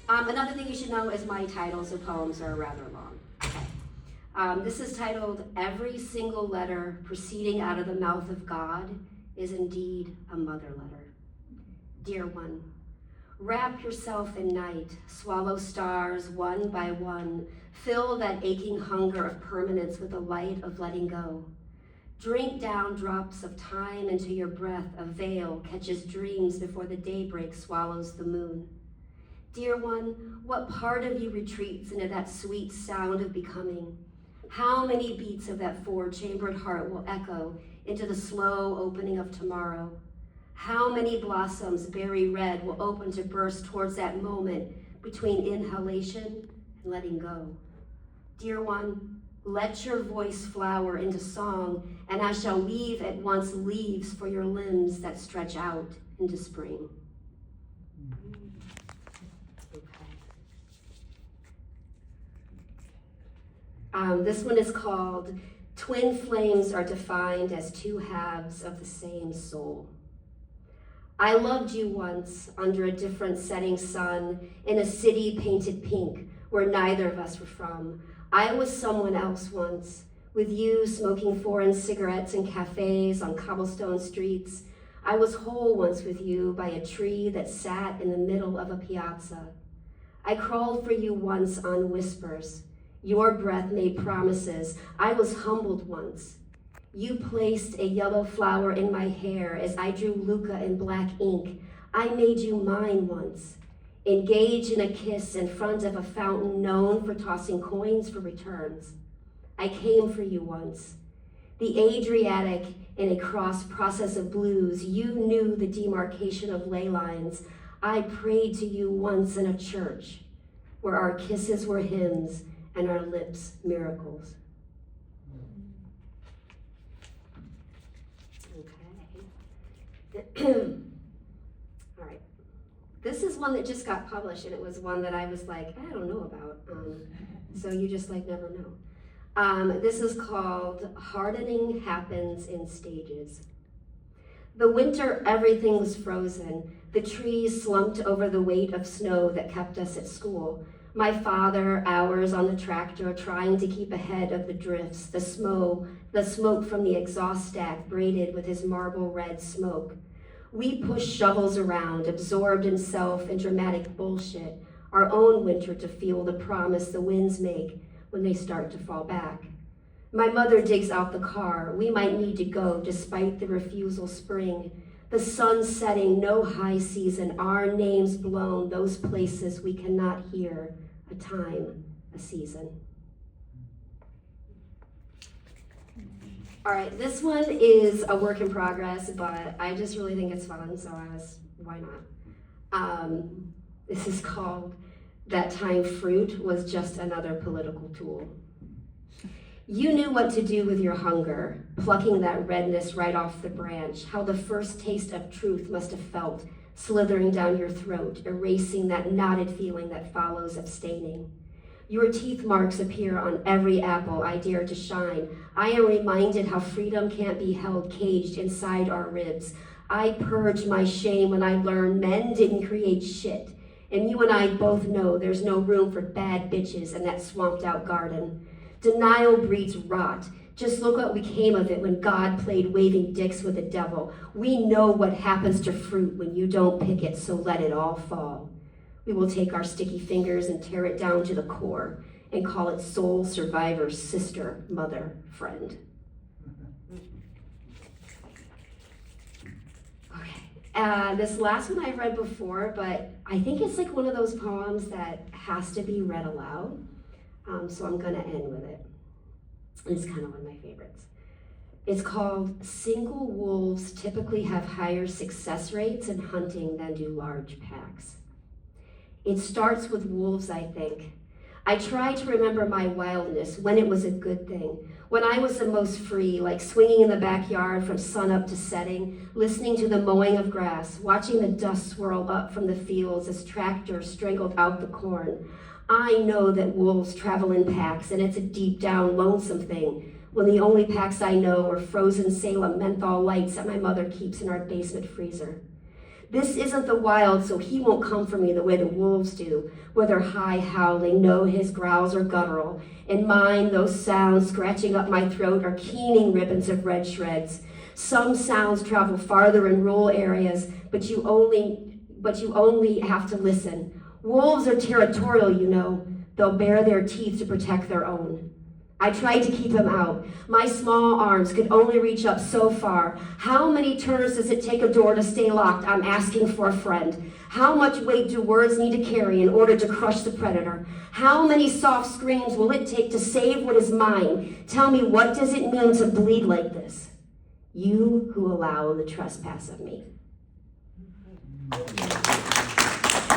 Another thing you should know is my titles of poems are rather long. Okay. This is titled, Every Single Letter Proceeding Out of the Mouth of God is Indeed a Mother Letter. Dear one, wrap yourself in night, swallow stars one by one, fill that aching hunger of permanence with the light of letting go. Drink down drops of time into your breath, a veil catches dreams before the daybreak swallows the moon. Dear one, what part of you retreats into that sweet sound of becoming? How many beats of that four-chambered heart will echo into the slow opening of tomorrow? How many blossoms, berry red, will open to burst towards that moment between inhalation and letting go? Dear one, let your voice flower into song, and I shall weave at once leaves for your limbs that stretch out into spring. This one is called Twin Flames Are Defined as Two Halves of the Same Soul. I loved you once under a different setting sun in a city painted pink where neither of us were from. I was someone else once, with you smoking foreign cigarettes in cafes on cobblestone streets. I was whole once with you by a tree that sat in the middle of a piazza. I crawled for you once on whispers. Your breath made promises. I was humbled once. You placed a yellow flower in my hair as I drew Luca in black ink. I made you mine once. Engaged in a kiss in front of a fountain known for tossing coins for returns. I came for you once. The Adriatic in a cross process of blues, you knew the demarcation of ley lines. I prayed to you once in a church where our kisses were hymns and our lips miracles. Okay. All right. This is one that just got published, and it was one that I was like, I don't know about. So you just like never know. This is called Hardening Happens in Stages. The winter, everything was frozen. The trees slumped over the weight of snow that kept us at school. My father, hours on the tractor, trying to keep ahead of the drifts, the smoke from the exhaust stack braided with his marble red smoke. We pushed shovels around, absorbed in self and dramatic bullshit, our own winter to feel the promise the winds make when they start to fall back. My mother digs out the car. We might need to go despite the refusal spring. The sun setting, no high season, our names blown, those places we cannot hear, a time, a season. All right, this one is a work in progress, but I just really think it's fun, so why not? This is called That Time Fruit Was Just Another Political Tool. You knew what to do with your hunger, plucking that redness right off the branch, how the first taste of truth must have felt, slithering down your throat, erasing that knotted feeling that follows abstaining. Your teeth marks appear on every apple I dare to shine. I am reminded how freedom can't be held caged inside our ribs. I purged my shame when I learned men didn't create shit. And you and I both know there's no room for bad bitches in that swamped out garden. Denial breeds rot. Just look what became of it when God played waving dicks with the devil. We know what happens to fruit when you don't pick it, so let it all fall. We will take our sticky fingers and tear it down to the core and call it soul survivor, sister, mother, friend. Okay, this last one I've read before, but I think it's like one of those poems that has to be read aloud. So I'm gonna end with it. It's kind of one of my favorites. It's called Single Wolves Typically Have Higher Success Rates in Hunting Than Do Large Packs. It starts with wolves, I think. I try to remember my wildness, when it was a good thing, when I was the most free, like swinging in the backyard from sunup to setting, listening to the mowing of grass, watching the dust swirl up from the fields as tractors strangled out the corn. I know that wolves travel in packs, and it's a deep down lonesome thing, when the only packs I know are frozen Salem menthol lights that my mother keeps in our basement freezer. This isn't the wild, so he won't come for me the way the wolves do, whether high howling, no, his growls are guttural. In mine, those sounds scratching up my throat are keening ribbons of red shreds. Some sounds travel farther in rural areas, but you only have to listen. Wolves are territorial, you know. They'll bare their teeth to protect their own. I tried to keep him out. My small arms could only reach up so far. How many turns does it take a door to stay locked? I'm asking for a friend. How much weight do words need to carry in order to crush the predator? How many soft screams will it take to save what is mine? Tell me, what does it mean to bleed like this? You who allow the trespass of me.